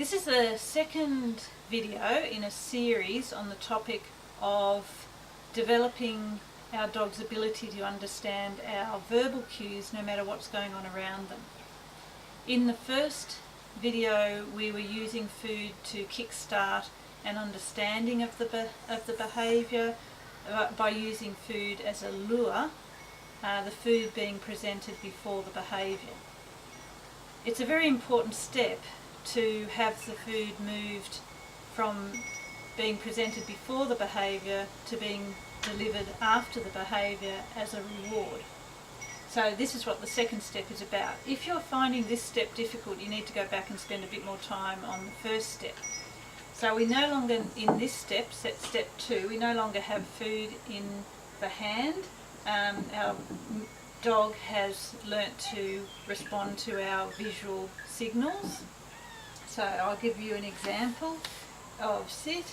This is the second video in a series on the topic of developing our dog's ability to understand our verbal cues no matter what's going on around them. In the first video we were using food to kickstart an understanding of the behaviour by using food as a lure, the food being presented before the behaviour. It's a very important step to have the food moved from being presented before the behaviour to being delivered after the behaviour as a reward. So this is what the second step is about. If you're finding this step difficult, you need to go back and spend a bit more time on the first step. So we no longer, in this step, step 2, we no longer have food in the hand. Our dog has learnt to respond to our visual signals. So I'll give you an example of sit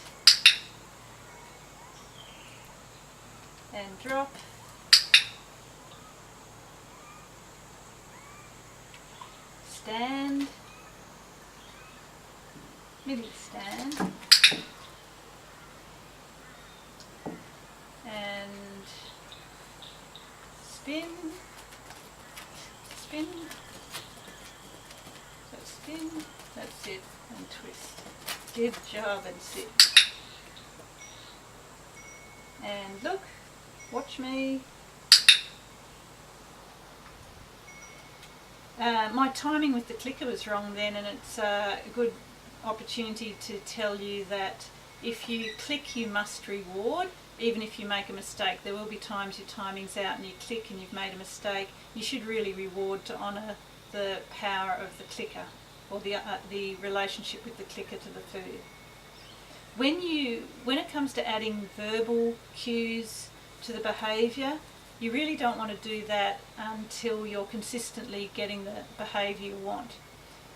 and drop, stand, middle stand, and spin, spin, so spin, that's it, and twist. Good job, and sit. And look, watch me. My timing with the clicker was wrong then, and it's a good opportunity to tell you that if you click you must reward, even if you make a mistake. There will be times your timing's out and you click and you've made a mistake. You should really reward to honour the power of the clicker, or the relationship with the clicker to the food. When it comes to adding verbal cues to the behaviour, you really don't want to do that until you're consistently getting the behaviour you want.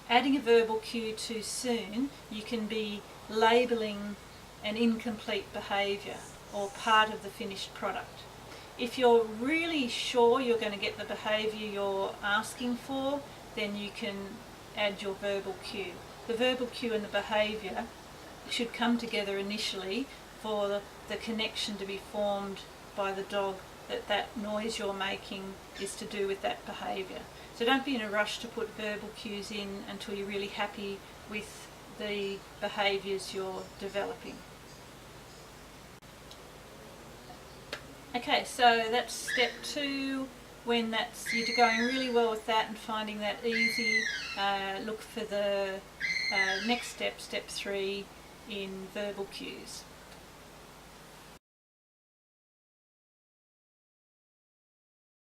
Adding a verbal cue too soon, you can be labelling an incomplete behaviour or part of the finished product. If you're really sure you're going to get the behaviour you're asking for, then you can add your verbal cue. The verbal cue and the behaviour should come together initially for the connection to be formed by the dog that noise you're making is to do with that behaviour. So don't be in a rush to put verbal cues in until you're really happy with the behaviours you're developing. Okay, so that's step 2. When you're going really well with that and finding that easy, look for the next step, step 3, in verbal cues.